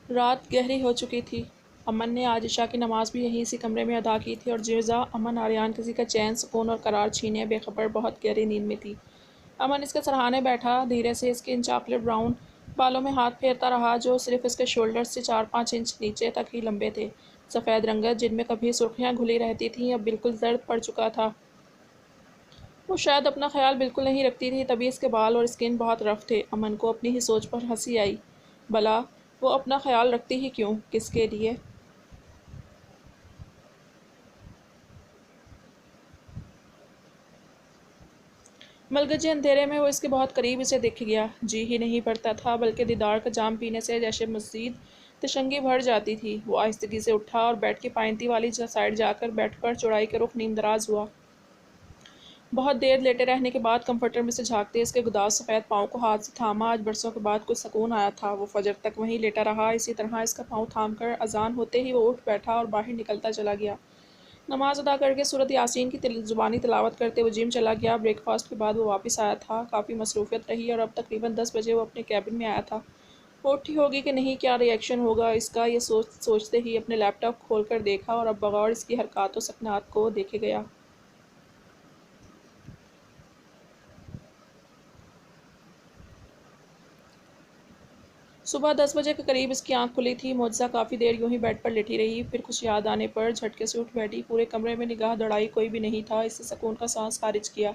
رات گہری ہو چکی تھی۔ امن نے آج عشاء کی نماز بھی یہیں اسی کمرے میں ادا کی تھی اور جزا امن آریان کسی کا چین سکون اور قرار چھینے بے خبر بہت گہری نیند میں تھی۔ امن اس کے سرہانے بیٹھا دھیرے سے اس کے ان چاکلیٹ براؤن بالوں میں ہاتھ پھیرتا رہا جو صرف اس کے شولڈر سے 4-5 انچ نیچے تک ہی لمبے تھے۔ سفید رنگت جن میں کبھی سرخیاں گھلی رہتی تھیں اب بالکل زرد پڑ چکا تھا۔ وہ شاید اپنا خیال بالکل نہیں رکھتی تھی تبھی اس کے بال اور اسکن بہت رف تھے۔ امن کو اپنی ہی سوچ پر ہنسی آئی۔ بھلا وہ اپنا خیال رکھتی ہی کیوں؟ کس کے لیے؟ ملگجے اندھیرے میں وہ اس کے بہت قریب اسے دکھ گیا۔ جی ہی نہیں پڑتا تھا بلکہ دیدار کا جام پینے سے جیسے مزید تشنگی بڑھ جاتی تھی۔ وہ آہستگی سے اٹھا اور بیڈ کی پائنتی والی سائڈ جا کر بیٹھ کر چوڑائی کے رخ نیم دراز ہوا۔ بہت دیر لیٹے رہنے کے بعد کمفرٹر میں سے جھانکتے اس کے گداز سفید پاؤں کو ہاتھ سے تھاما۔ آج برسوں کے بعد کچھ سکون آیا تھا۔ وہ فجر تک وہیں لیٹا رہا اسی طرح اس کا پاؤں تھام کر۔ اذان ہوتے ہی وہ اٹھ بیٹھا اور باہر نکلتا چلا گیا۔ نماز ادا کر کے سورۃ یاسین کی زبانی تلاوت کرتے وہ جم چلا گیا۔ بریک فاسٹ کے بعد وہ واپس آیا تھا۔ کافی مصروفیت رہی اور اب تقریباً 10 بجے وہ اپنے کیبن میں آیا تھا۔ وہ اٹھی ہوگی کہ نہیں، کیا ری ایکشن ہوگا اس کا، یہ سوچتے ہی اپنے لیپ ٹاپ کھول کر دیکھا اور اب بغور اس کی حرکات و سکنات کو دیکھے گیا۔ صبح 10 بجے کے قریب اس کی آنکھ کھلی تھی۔ معجزہ کافی دیر یوں ہی بیڈ پر لیٹی رہی، پھر کچھ یاد آنے پر جھٹکے سے اٹھ بیٹھی۔ پورے کمرے میں نگاہ دوڑائی، کوئی بھی نہیں تھا۔ اس سے سکون کا سانس خارج کیا۔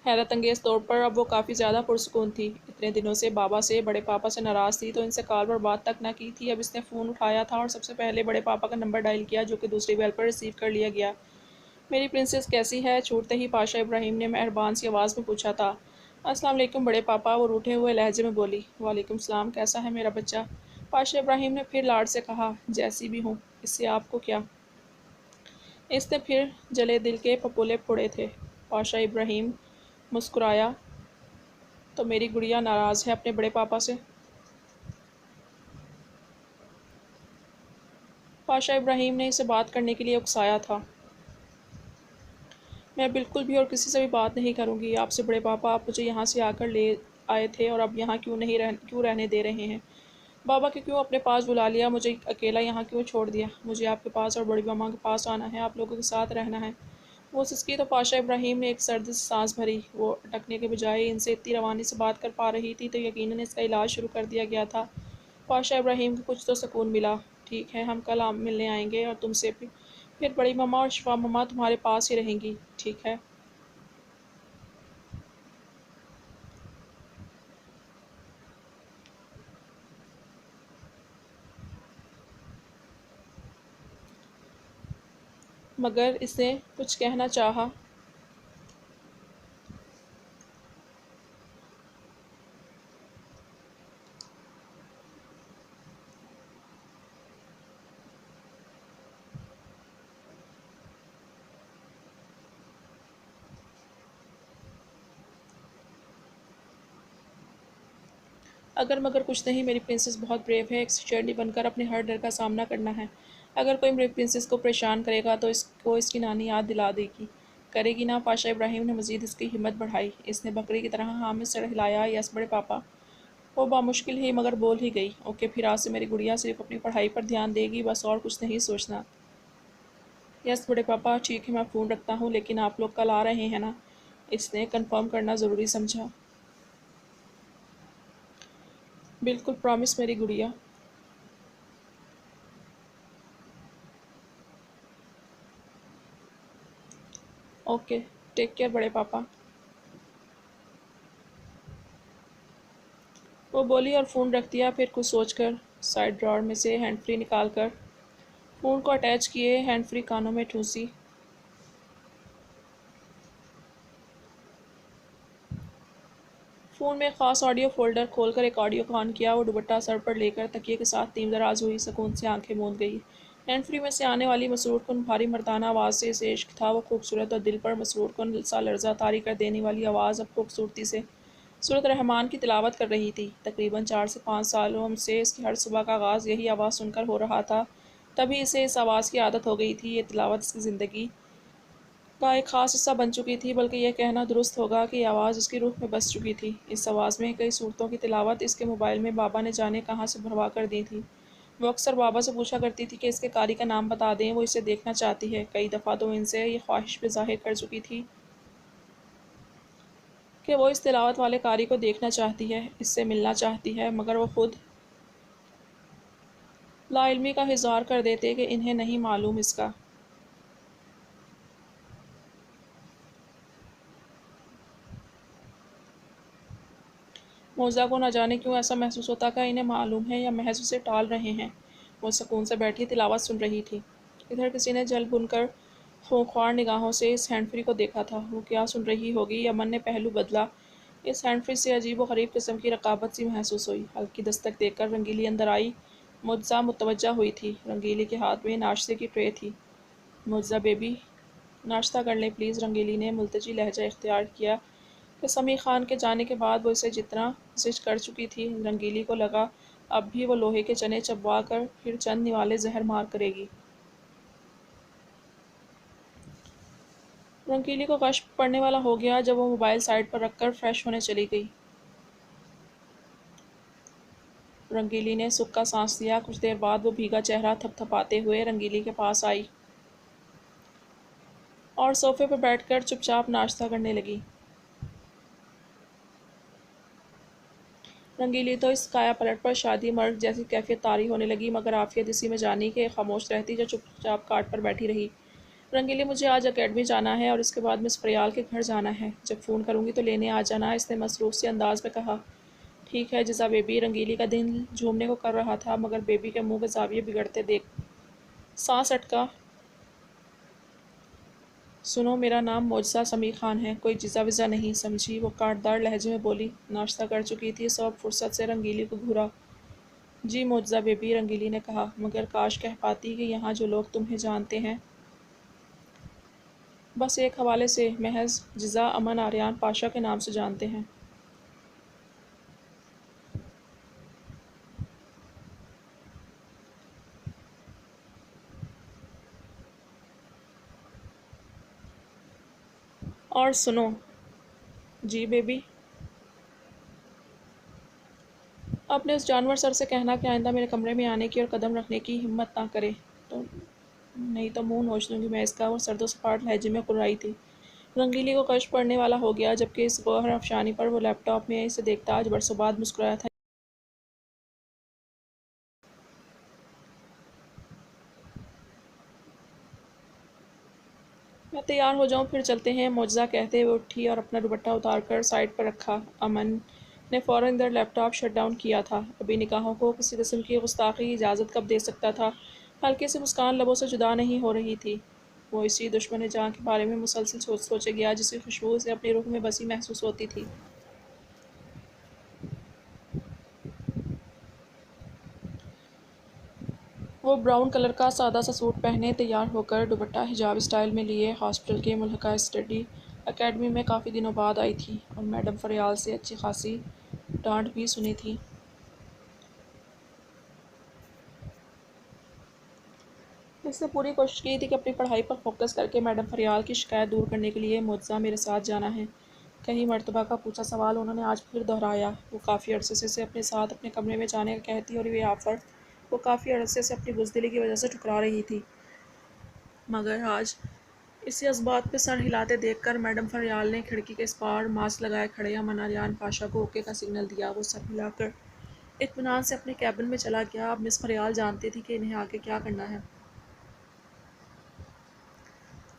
حیرت انگیز طور پر اب وہ کافی زیادہ پرسکون تھی۔ اتنے دنوں سے بابا سے، بڑے پاپا سے ناراض تھی تو ان سے کال پر بات تک نہ کی تھی۔ اب اس نے فون اٹھایا تھا اور سب سے پہلے بڑے پاپا کا نمبر ڈائل کیا جو کہ دوسری بیل پر ریسیو کر لیا گیا۔ میری پرنسس کیسی ہے؟ چھوٹتے ہی پاشا ابراہیم نے مہربان سی آواز میں پوچھا تھا۔ السلام علیکم بڑے پاپا، وہ روٹھے ہوئے لہجے میں بولی۔ وعلیکم السلام، کیسا ہے میرا بچہ؟ پاشا ابراہیم نے پھر لاڈ سے کہا۔ جیسی بھی ہوں، اس سے آپ کو کیا؟ اس نے پھر جلے دل کے پھپولے پھوڑے تھے۔ پاشا ابراہیم مسکرایا۔ تو میری گڑیا ناراض ہے اپنے بڑے پاپا سے؟ پاشا ابراہیم نے اسے بات کرنے کے لیے اکسایا تھا۔ میں بالکل بھی اور کسی سے بھی بات نہیں کروں گی آپ سے بڑے پاپا، آپ مجھے یہاں سے آ کر لے آئے تھے اور اب یہاں کیوں رہنے دے رہے ہیں؟ بابا کے کیوں اپنے پاس بلا لیا؟ مجھے اکیلا یہاں کیوں چھوڑ دیا؟ مجھے آپ کے پاس اور بڑی ماما کے پاس آنا ہے، آپ لوگوں کے ساتھ رہنا ہے۔ وہ سسکی تو پاشا ابراہیم نے ایک سرد سی سانس بھری۔ وہ اٹکنے کے بجائے ان سے اتنی روانی سے بات کر پا رہی تھی تو یقیناً اس کا علاج شروع کر دیا گیا تھا۔ پاشا ابراہیم کو کچھ تو سکون ملا۔ ٹھیک ہے، ہم کل ملنے آئیں گے اور تم سے پھر بڑی ماما اور شفا ماما تمہارے پاس ہی رہیں گی، ٹھیک ہے؟ مگر اس نے کچھ کہنا چاہا۔ اگر مگر کچھ نہیں، میری پرنسس بہت بریو ہے، ایک شیرنی بن کر اپنے ہر ڈر کا سامنا کرنا ہے۔ اگر کوئی میری پرنسس کو پریشان کرے گا تو اس کو اس کی نانی یاد دلا دے گی، کرے گی نا؟ پاشا ابراہیم نے مزید اس کی ہمت بڑھائی۔ اس نے بکری کی طرح ہاں میں سر ہلایا۔ یس بڑے پاپا۔ وہ بامشکل ہی مگر بول ہی گئی۔ اوکے، پھر آج سے میری گڑیا صرف اپنی پڑھائی پر دھیان دے گی، بس اور کچھ نہیں سوچنا۔ یس بڑے پاپا، ٹھیک ہے میں فون رکھتا ہوں، لیکن آپ لوگ کل آ رہے ہیں نا؟ اس نے کنفرم کرنا ضروری سمجھا۔ بالکل، پرامس میری گڑیا۔ اوکے، ٹیک کیئر بڑے پاپا۔ وہ بولی اور فون رکھ دیا۔ پھر کچھ سوچ کر سائڈ ڈراور میں سے ہینڈ فری نکال کر فون کو اٹیچ کیے، ہینڈ فری کانوں میں ٹھونسی۔ فون میں ایک خاص آڈیو فولڈر کھول کر ایک آڈیو کو آن کیا۔ وہ دوپٹہ سر پر لے کر تکیے کے ساتھ نیم دراز ہوئی، سکون سے آنکھیں موند گئی۔ ہینڈ فری میں سے آنے والی مسرور کن بھاری مردانہ آواز سے اسے عشق تھا۔ وہ خوبصورت اور دل پر مسرور کن سا لرزہ طاری کر دینے والی آواز اب خوبصورتی سے سورۃ الرحمن کی تلاوت کر رہی تھی۔ تقریباً 4 سے 5 سالوں سے اس کی ہر صبح کا آغاز یہی آواز سن کر ہو رہا تھا، تبھی اسے اس آواز کی عادت ہو گئی تھی۔ یہ تلاوت اس کی زندگی کا ایک خاص حصہ بن چکی تھی، بلکہ یہ کہنا درست ہوگا کہ یہ آواز اس کی روح میں بس چکی تھی۔ اس آواز میں کئی صورتوں کی تلاوت اس کے موبائل میں بابا نے جانے کہاں سے بھروا کر دی تھی۔ وہ اکثر بابا سے پوچھا کرتی تھی کہ اس کے قاری کا نام بتا دیں، وہ اسے دیکھنا چاہتی ہے۔ کئی دفعہ تو ان سے یہ خواہش بھی ظاہر کر چکی تھی کہ وہ اس تلاوت والے قاری کو دیکھنا چاہتی ہے، اس سے ملنا چاہتی ہے، مگر وہ خود لا علمی کا اظہار کر دیتے کہ انہیں نہیں معلوم اس کا۔ موزہ کو نہ جانے کیوں ایسا محسوس ہوتا کہ انہیں معلوم ہے یا محض اسے ٹال رہے ہیں۔ وہ سکون سے بیٹھی تلاوت سن رہی تھی۔ ادھر کسی نے جل بن کر خونخوار نگاہوں سے اس ہینڈ فری کو دیکھا تھا۔ وہ کیا سن رہی ہوگی؟ امن نے پہلو بدلا۔ اس ہینڈ فری سے عجیب و غریب قسم کی رقابت سی محسوس ہوئی۔ ہلکی دستک دیکھ کر رنگیلی اندر آئی۔ معجزہ متوجہ ہوئی تھی۔ رنگیلی کے ہاتھ میں ناشتے کی ٹرے تھی۔ معجزہ بیبی ناشتہ کر لیں پلیز۔ رنگیلی نے ملتجی لہجہ اختیار کیا کہ سمیع خان کے جانے کے بعد وہ اسے جتنا زج کر چکی تھی، رنگیلی کو لگا اب بھی وہ لوہے کے چنے چبوا کر پھر چند نوالے زہر مار کرے گی۔ رنگیلی کو غش پڑنے والا ہو گیا جب وہ موبائل سائڈ پر رکھ کر فریش ہونے چلی گئی۔ رنگیلی نے سکھ کا سانس لیا۔ کچھ دیر بعد وہ بھیگا چہرہ تھپ تھپاتے ہوئے رنگیلی کے پاس آئی اور صوفے پر بیٹھ کر چپ چاپ ناشتہ کرنے لگی۔ رنگیلی تو اس کایا پلٹ پر شادی مرگ جیسی کیفیت طاری ہونے لگی، مگر عافیت اسی میں جانی کہ خاموش رہتی جو چپ چاپ کاٹ پر بیٹھی رہی۔ رنگیلی مجھے آج اکیڈمی جانا ہے اور اس کے بعد مس فریال کے گھر جانا ہے۔ جب فون کروں گی تو لینے آ جانا، اس نے مصروف سے انداز میں کہا۔ ٹھیک ہے جزا بیبی۔ رنگیلی کا دل جھومنے کو کر رہا تھا، مگر بیبی کے منہ کے زاویے بگڑتے دیکھ سانس اٹکا۔ سنو میرا نام معجزہ سمیع خان ہے، کوئی جزا وزا نہیں، سمجھی؟ وہ کاٹدار لہجے میں بولی۔ ناشتہ کر چکی تھی سو اب فرصت سے رنگیلی کو گھورا۔ جی معجزہ بیبی، رنگیلی نے کہا، مگر کاش کہہ پاتی کہ یہاں جو لوگ تمہیں جانتے ہیں بس ایک حوالے سے، محض جزا امن آریان پاشا کے نام سے جانتے ہیں۔ اور سنو جی بیبی، اپنے اس جانور سر سے کہنا کہ آئندہ میرے کمرے میں آنے کی اور قدم رکھنے کی ہمت نہ کرے، تو نہیں تو منہ نوچ لوں گی میں اس کا۔ وہ سرد و سپاٹ لہجے میں کررائی تھی۔ رنگیلی کو کش پڑنے والا ہو گیا جبکہ اس گوہر افشانی پر وہ لیپ ٹاپ میں اسے دیکھتا آج برسوں بعد مسکرایا تھا۔ میں تیار ہو جاؤں پھر چلتے ہیں، معجزہ کہتے ہوئے اٹھی اور اپنا دوپٹہ اتار کر سائڈ پر رکھا۔ امن نے فوراً ادھر لیپ ٹاپ شٹ ڈاؤن کیا تھا۔ ابھی نگاہوں کو کسی قسم کی گستاخی کی اجازت کب دے سکتا تھا؟ ہلکی سی مسکان لبوں سے جدا نہیں ہو رہی تھی۔ وہ اسی دشمن جاں کے بارے میں مسلسل سوچے گیا جس کی خوشبو اسے اپنی روح میں بسی محسوس ہوتی تھی۔ وہ براؤن کلر کا سادہ سا سوٹ پہنے تیار ہو کر دوپٹہ حجاب اسٹائل میں لیے ہاسپٹل کے ملحقہ اسٹڈی اکیڈمی میں کافی دنوں بعد آئی تھی اور میڈم فریال سے اچھی خاصی ڈانٹ بھی سنی تھی۔ اس نے پوری کوشش کی تھی کہ اپنی پڑھائی پر فوکس کر کے میڈم فریال کی شکایت دور کرنے کے لیے معجزہ میرے ساتھ جانا ہے۔ کئی مرتبہ کا پوچھا سوال انہوں نے آج پھر دہرایا۔ وہ کافی عرصے سے اسے اپنے ساتھ اپنے کمرے میں جانے کا کہتی اور یہ آفر وہ کافی عرصے سے اپنی بزدلی کی وجہ سے ٹھکرا رہی تھی، مگر آج اسی اسبات پہ سر ہلاتے دیکھ کر میڈم فریال نے کھڑکی کے اس پار ماسک لگائے کھڑے امن آریان پاشا کو اوکے کا سگنل دیا۔ وہ سر ہلا کر اطمینان سے اپنے کیبن میں چلا گیا۔ اب مس فریال جانتی تھی کہ انہیں آگے کیا کرنا ہے۔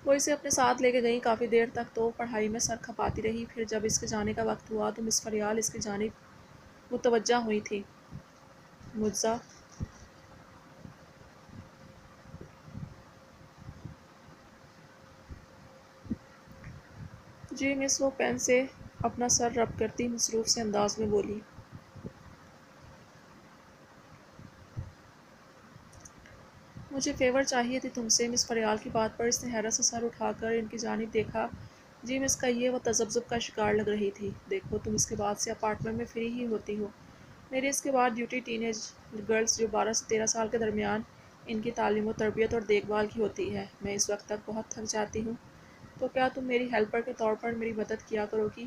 وہ اسے اپنے ساتھ لے کے گئیں۔ کافی دیر تک تو پڑھائی میں سر کھپاتی رہی، پھر جب اس کے جانے کا وقت ہوا تو مس فریال اس کی جانب متوجہ ہوئی تھی۔ معجزہ جی مس، وہ پین سے اپنا سر رب کرتی مصروف سے انداز میں بولی۔ مجھے فیور چاہیے تھی تم سے۔ مس فریال کی بات پر اس نے حیرت سے سر اٹھا کر ان کی جانب دیکھا۔ جی مس کہیے۔ وہ تذبذب کا شکار لگ رہی تھی۔ دیکھو تم اس کے بعد سے اپارٹمنٹ میں فری ہی ہوتی ہو، میری اس کے بعد ڈیوٹی ٹین ایج گرلز جو 12 سے 13 سال کے درمیان ان کی تعلیم و تربیت اور دیکھ بھال کی ہوتی ہے۔ میں اس وقت تک بہت تھک جاتی ہوں، تو کیا تم میری ہیلپر کے طور پر میری مدد کیا کرو گی؟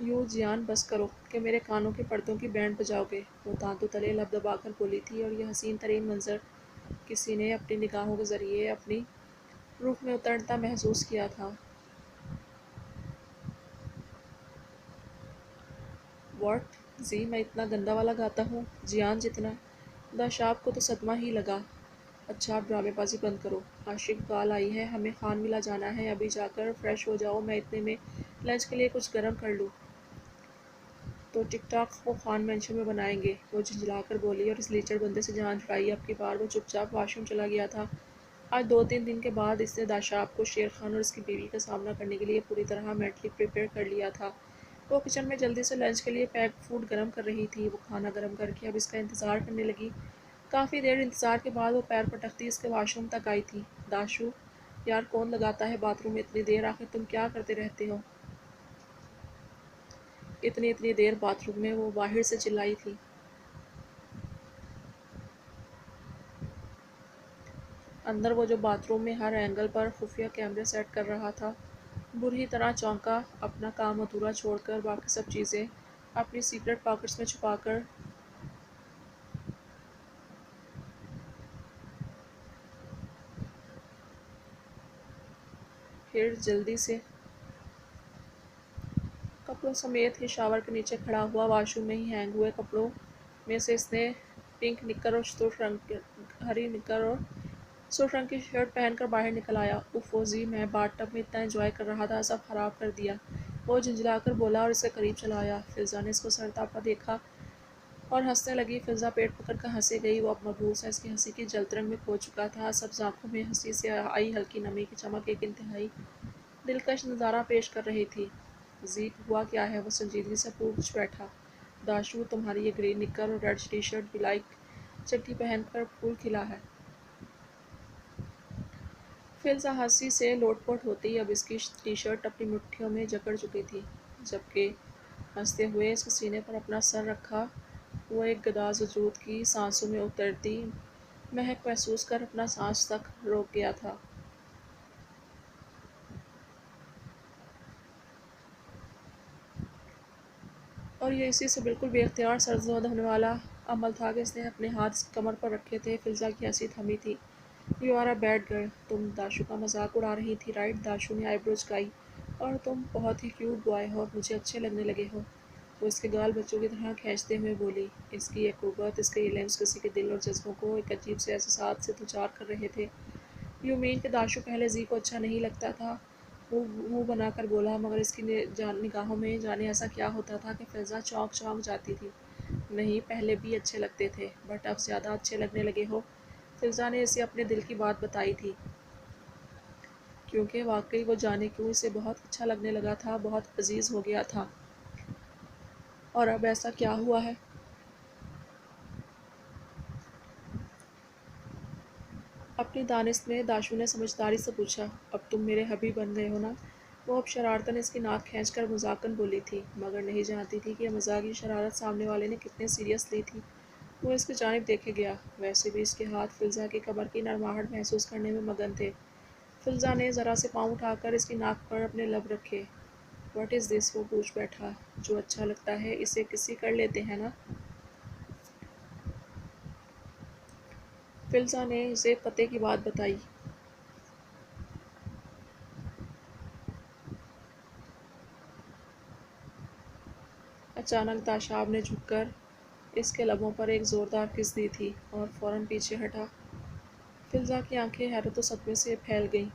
یوں جیان بس کرو کہ میرے کانوں کے پردوں کی بینڈ بجاؤ گے، وہ دانتوں تلے لب دبا کر بولی تھی، اور یہ حسین ترین منظر کسی نے اپنی نگاہوں کے ذریعے اپنی روح میں اترتا محسوس کیا تھا۔ واٹ؟ زی میں اتنا گندا والا گاتا ہوں؟ جیان جتنا؟ داشاب کو تو صدمہ ہی لگا۔ اچھا اب ڈرامے بازی بند کرو، عاشق کال آئی ہے، ہمیں خان ولا جانا ہے، ابھی جا کر فریش ہو جاؤ، میں اتنے میں لنچ کے لیے کچھ گرم کر لوں۔ تو ٹک ٹاک کو خان مینشن میں بنائیں گے، وہ جھنجھلا کر بولی اور اس لیچڑ بندے سے جان چھڑائی۔ اب کی بار وہ چپ چاپ واش روم چلا گیا تھا۔ آج 2-3 دن کے بعد اس نے داشاب کو شیر خان اور اس کی بیوی کا سامنا کرنے کے لیے پوری طرح مینٹلی پریپیئر کر لیا تھا۔ وہ کچن میں جلدی سے لنچ کے لیے پیک فوڈ گرم کر رہی تھی۔ وہ کھانا گرم کر کے اب اس کا انتظار کرنے لگی۔ کافی دیر انتظار کے بعد وہ پیر پٹکتی اس کے واش روم تک آئی تھی۔ داشو، یار کون لگاتا ہے باتھ روم میں اتنی دیر، آخر تم کیا کرتے رہتے ہو؟ اتنی دیر باتھ روم میں، وہ باہر سے چلائی تھی۔ اندر وہ جو باتھ روم میں ہر اینگل پر خفیہ کیمرے سیٹ کر رہا تھا، بری طرح چونکا، اپنا کام ادھورا چھوڑ کر باقی سب چیزیں اپنی سیکرٹ پاکٹس میں چھپا کر پھر جلدی سے کپڑوں سمیت ہی شاور کے نیچے کھڑا ہوا۔ واش روم میں ہی ہینگ ہوئے کپڑوں میں سے اس نے پنک نکر اور ہری نکر اور سرخ رنگ کی شرٹ پہن کر باہر نکل آیا۔ اوف زی، میں باتھ ٹب میں اتنا انجوائے کر رہا تھا، سب خراب کر دیا، وہ جھنجھلا کر بولا اور اس کے قریب چلا آیا۔ فضا نے اس کو سرتاپا دیکھا اور ہنسنے لگی۔ فضا پیٹ پکڑ کر ہنسی گئی، وہ اب مبہوت سا اس کی ہنسی کی جلد رنگ میں کھو چکا تھا۔ سبز آنکھوں میں ہنسی سے آئی ہلکی نمی کی چمک ایک انتہائی دلکش نظارہ پیش کر رہی تھی۔ زی ہوا کیا ہے؟ وہ سنجیدگی سے پوچھ بیٹھا۔ داشو، تمہاری یہ گرین نکر اور ریڈ ٹی شرٹ بلیک چڈی پہن کر پھول کھلا ہے۔ فضا ہنسی سے لوٹ پوٹ ہوتی اب اس کی ٹی شرٹ اپنی مٹھیوں میں جکڑ چکی تھی، جبکہ ہنستے ہوئے اس کے سینے پر اپنا سر رکھا وہ ایک گداز وجود کی سانسوں میں اترتی مہک محسوس کر اپنا سانس تک روک گیا تھا۔ اور یہ اسی سے بالکل بے اختیار سرزد ہونے والا عمل تھا کہ اس نے اپنے ہاتھ اس کی کمر پر رکھے تھے۔ فضا کی ہنسی تھمی تھی۔ You are a bad girl, تم داشو کا مذاق اڑا رہی تھی رائٹ؟ داشو نے آئی برو جھکائی۔ اور تم بہت ہی کیوٹ بوائے ہو، مجھے اچھے لگنے لگے ہو، وہ اس کے گال بچوں کی طرح کھینچتے ہوئے بولی۔ اس کی یہ قوت، اس کے یہ لمس کسی کے دل اور جذبوں کو ایک عجیب سے احساسات سے دوچار کر رہے تھے۔ یو مین کہ داشو پہلے زی کو اچھا نہیں لگتا تھا؟ وہ منہ بنا کر بولا، مگر اس کی نگاہوں میں جانے ایسا کیا ہوتا تھا کہ فضا چونک جاتی تھی۔ نہیں، پہلے بھی اچھے لگتے تھے، بٹ اب زیادہ اچھے لگنے لگے ہو۔ فضا نے اسے اپنے دل کی بات بتائی تھی، کیونکہ واقعی وہ جانے کیوں اسے بہت اچھا لگنے لگا تھا، بہت عزیز ہو گیا تھا۔ اور اب ایسا کیا ہوا ہے؟ اپنی دانست میں داشو نے سمجھداری سے پوچھا۔ اب تم میرے حبیب بن گئے ہو نا؟ وہ اب شرارتاً اس کی ناک کھینچ کر مذاقاً بولی تھی، مگر نہیں جانتی تھی کہ یہ مزاح کی شرارت سامنے والے نے کتنے سیریس لی تھی۔ وہ اس کی جانب دیکھے گیا، ویسے بھی اس کے ہاتھ فضا کی کمر کی نرماہٹ محسوس کرنے میں مگن تھے۔ فضا نے ذرا سے پاؤں اٹھا کر اس کی ناک پر اپنے لب رکھے۔ واٹ از دس؟ وہ پوچھ بیٹھا۔ جو اچھا لگتا ہے اسے کسی کر لیتے ہیں نا؟ فضا نے اسے پتے کی بات بتائی۔ اچانک داشاب نے جھک کر اس کے لبوں پر ایک زوردار کس دی تھی اور فوراً پیچھے ہٹا۔ فضا کی آنکھیں حیرت و صدمے سے پھیل گئیں۔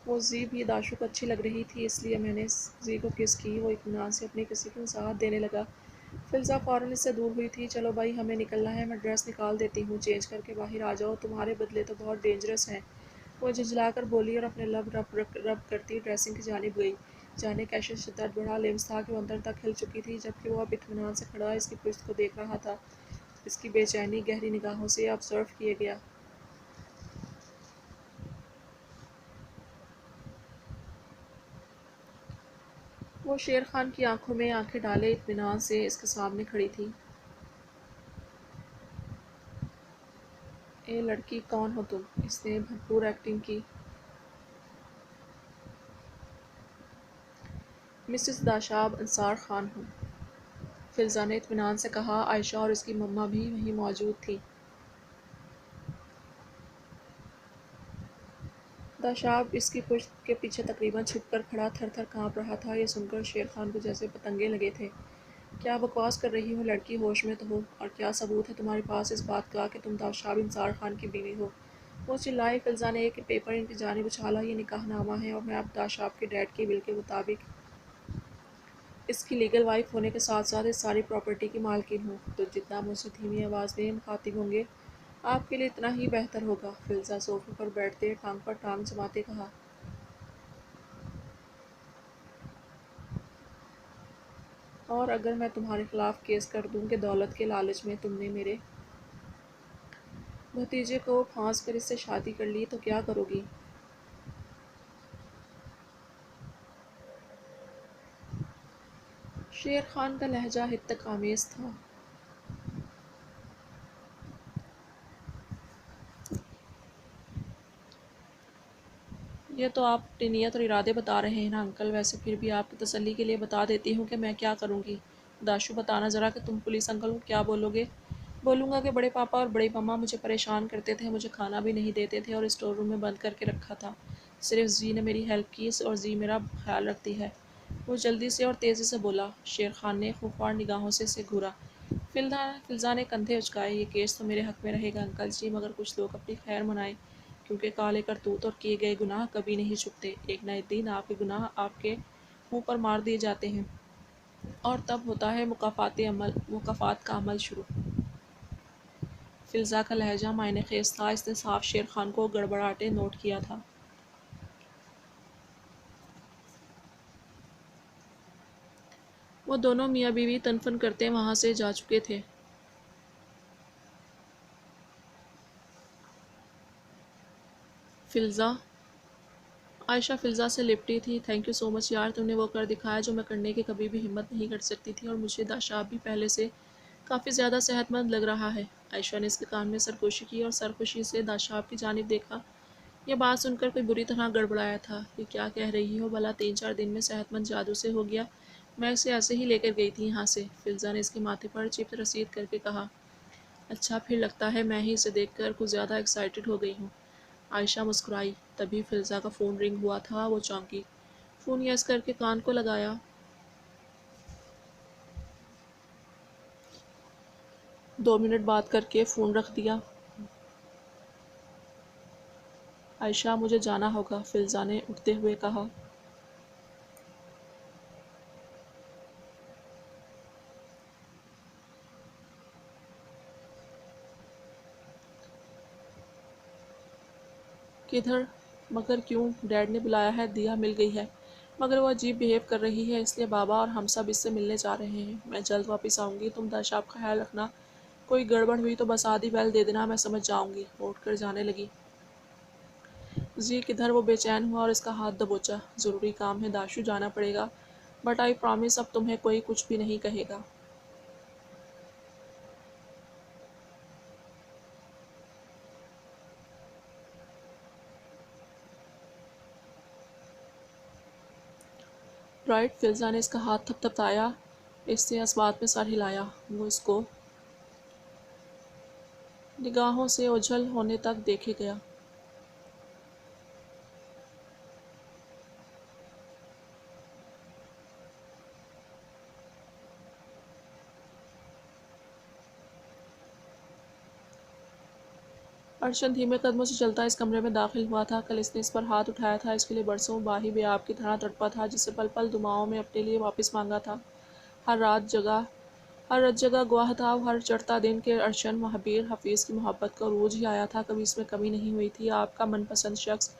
وہ زی بھی داشو کو اچھی لگ رہی تھی، اس لیے میں نے زی کو کس کی، وہ اطمینان سے اپنی کسی کی وضاحت دینے لگا۔ فضا فوراً اس سے دور ہوئی تھی۔ چلو بھائی، ہمیں نکلنا ہے، میں ڈریس نکال دیتی ہوں، چینج کر کے باہر آ جاؤ، تمہارے بدلے تو بہت ڈینجرس ہیں، وہ جھنجھلا کر بولی اور اپنے لب رب کرتی ڈریسنگ کی جانب گئی۔ جانے کیسے شدت بڑھا لمس تھا کہ وہ اندر تک ہل چکی تھی، جبکہ وہ اب اطمینان سے کھڑا اس کی پشت کو دیکھ رہا تھا۔ اس کی بے چینی گہری نگاہوں سے آبزرو کیے گیا۔ وہ شیر خان کی آنکھوں میں آنکھیں ڈالے اطمینان سے اس کے سامنے کھڑی تھی۔ اے لڑکی کون ہو تم؟ اس نے بھرپور ایکٹنگ کی۔ مسز داشاب انصار خان ہوں، فلزا نے اطمینان سے کہا۔ عائشہ اور اس کی مما بھی وہیں موجود تھیں۔ داشاب اس کی پشت کے پیچھے تقریباً چھپ کر کھڑا تھر تھر کانپ رہا تھا۔ یہ سن کر شیر خان کو جیسے پتنگے لگے تھے۔ کیا بکواس کر رہی ہو لڑکی، ہوش میں تو ہو؟ اور کیا ثبوت ہے تمہارے پاس اس بات کا کہ تم داشاب انصار خان کی بیوی ہو؟ وہ چلائی۔ فلزا نے ایک پیپر ان کی جانب اچھالا۔ یہ نکاح نامہ ہے اور میں اب داشاب کے ڈیڈ کی ول کے مطابق اس کی لیگل وائف ہونے کے ساتھ ساتھ اس ساری پراپرٹی کی مالکن ہوں۔ تو جتنا مجھ سے دھیمی آواز میں مخاطب ہوں گے آپ کے لیے اتنا ہی بہتر ہوگا، فلزا صوفے پر بیٹھتے ٹانگ پر ٹانگ جماتے کہا۔ اور اگر میں تمہارے خلاف کیس کر دوں کہ دولت کے لالچ میں تم نے میرے بھتیجے کو پھانس کر اس سے شادی کر لی تو کیا کرو گی؟ شیر خان کا لہجہ ہتک آمیز تھا۔ یہ تو آپ اپنی نیت اور ارادے بتا رہے ہیں نا انکل، ویسے پھر بھی آپ کی تسلی کے لیے بتا دیتی ہوں کہ میں کیا کروں گی۔ داشو بتانا ذرا کہ تم پولیس انکل کو کیا بولو گے؟ بولوں گا کہ بڑے پاپا اور بڑی مما مجھے پریشان کرتے تھے، مجھے کھانا بھی نہیں دیتے تھے اور اسٹور روم میں بند کر کے رکھا تھا۔ صرف زی نے میری ہیلپ کی اور زی میرا خیال رکھتی ہے۔ وہ جلدی سے اور تیزی سے بولا۔ شیر خان نے خوفوار نگاہوں سے اسے گھورا۔ فلزا نے کندھے اچکائے۔ یہ کیس تو میرے حق میں رہے گا انکل جی، مگر کچھ لوگ اپنی خیر منائیں، کیونکہ کالے کرتوت اور کیے گئے گناہ کبھی نہیں چھپتے۔ ایک نہ ایک دن آپ کے گناہ آپ کے منہ پر مار دیے جاتے ہیں اور تب ہوتا ہے مکافات کا عمل شروع۔ فلزا کا لہجہ معنی خیز تھا۔ اس نے صاف شیر خان کو گڑبڑاتے نوٹ کیا تھا۔ وہ دونوں میاں بیوی تن فن کرتے وہاں سے جا چکے تھے۔ فلزا، عائشہ فلزا سے لپٹی تھی۔ تھینک یو سو مچ یار، تم نے وہ کر دکھایا جو میں کرنے کی کبھی بھی ہمت نہیں کر سکتی تھی، اور مجھے داشاب بھی پہلے سے کافی زیادہ صحت مند لگ رہا ہے۔ عائشہ نے اس کے کان میں سرگوشی کی اور سرخوشی سے داشاب کی جانب دیکھا۔ یہ بات سن کر کوئی بری طرح گڑبڑایا تھا۔ یہ کیا کہہ رہی ہو بھلا؟ 3-4 دن میں صحت مند جادو سے ہو گیا؟ میں اسے ایسے ہی لے کر گئی تھی یہاں سے۔ فلزا نے اس کے ماتھے پر چپت رسید کر کے کہا۔ اچھا، پھر لگتا ہے میں ہی اسے دیکھ کر کچھ زیادہ ایکسائٹڈ ہو گئی ہوں۔ عائشہ مسکرائی۔ تبھی فلزا کا فون رنگ ہوا تھا۔ وہ چونکی۔ فون یس کر کے کان کو لگایا۔ 2 منٹ بات کر کے فون رکھ دیا۔ عائشہ مجھے جانا ہوگا، فلزا نے اٹھتے ہوئے کہا۔ کدھر؟ مگر کیوں؟ ڈیڈ نے بلایا ہے، دیا مل گئی ہے، مگر وہ عجیب بیہیو کر رہی ہے، اس لیے بابا اور ہم سب اس سے ملنے جا رہے ہیں۔ میں جلد واپس آؤں گی، تم داشاب کا خیال رکھنا، کوئی گڑبڑ ہوئی تو بس آدھی بیل دے دینا، میں سمجھ جاؤں گی۔ وہ اٹھ کر جانے لگی۔ زی کدھر؟ وہ بے چین ہوا اور اس کا ہاتھ دبوچا۔ ضروری کام ہے داشو، جانا پڑے گا، بٹ آئی پرامس اب تمہیں کوئی کچھ بھی نہیں کہے گا۔ رائٹ، فلزا نے اس کا ہاتھ تھپ تھپایا۔ اس نے اس بات میں سر ہلایا۔ وہ اس کو نگاہوں سے اوجھل ہونے تک دیکھے گیا۔ ارشد دھیمے قدموں سے چلتا اس کمرے میں داخل ہوا تھا۔ کل اس نے اس پر ہاتھ اٹھایا تھا، اس کے لیے برسوں باہی بے آب کی طرح تڑپا تھا، جسے پل پل دماؤں میں اپنے لیے واپس مانگا تھا۔ ہر رت جگہ گواہ تھا، ہر چڑھتا دن کہ ارشد مہابیر حفیظ کی محبت کا عروج ہی آیا تھا، کبھی اس میں کمی نہیں ہوئی تھی۔ آپ کا من پسند شخص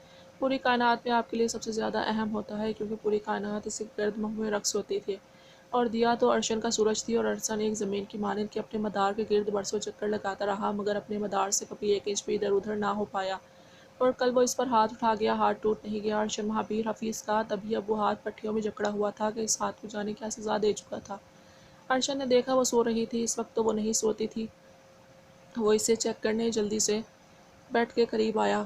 پوری کائنات میں آپ کے لیے سب سے زیادہ اہم ہوتا ہے، کیونکہ پوری کائنات اس کے گرد محو رقص ہوتی تھی، اور دیا تو ارشد کا سورج تھی، اور ارشد ایک زمین کی مانند کے اپنے مدار کے گرد برسوں چکر لگاتا رہا، مگر اپنے مدار سے کبھی 1 انچ بھی ادھر ادھر نہ ہو پایا، اور کل وہ اس پر ہاتھ اٹھا گیا، ہاتھ ٹوٹ نہیں گیا ارشد مہابیر حفیظ کا، تبھی اب وہ ہاتھ پٹھیوں میں جکڑا ہوا تھا کہ اس ہاتھ کو جانے کیا سزا دے چکا تھا۔ ارشد نے دیکھا وہ سو رہی تھی، اس وقت تو وہ نہیں سوتی تھی۔ وہ اسے چیک کرنے جلدی سے بیڈ کے قریب آیا۔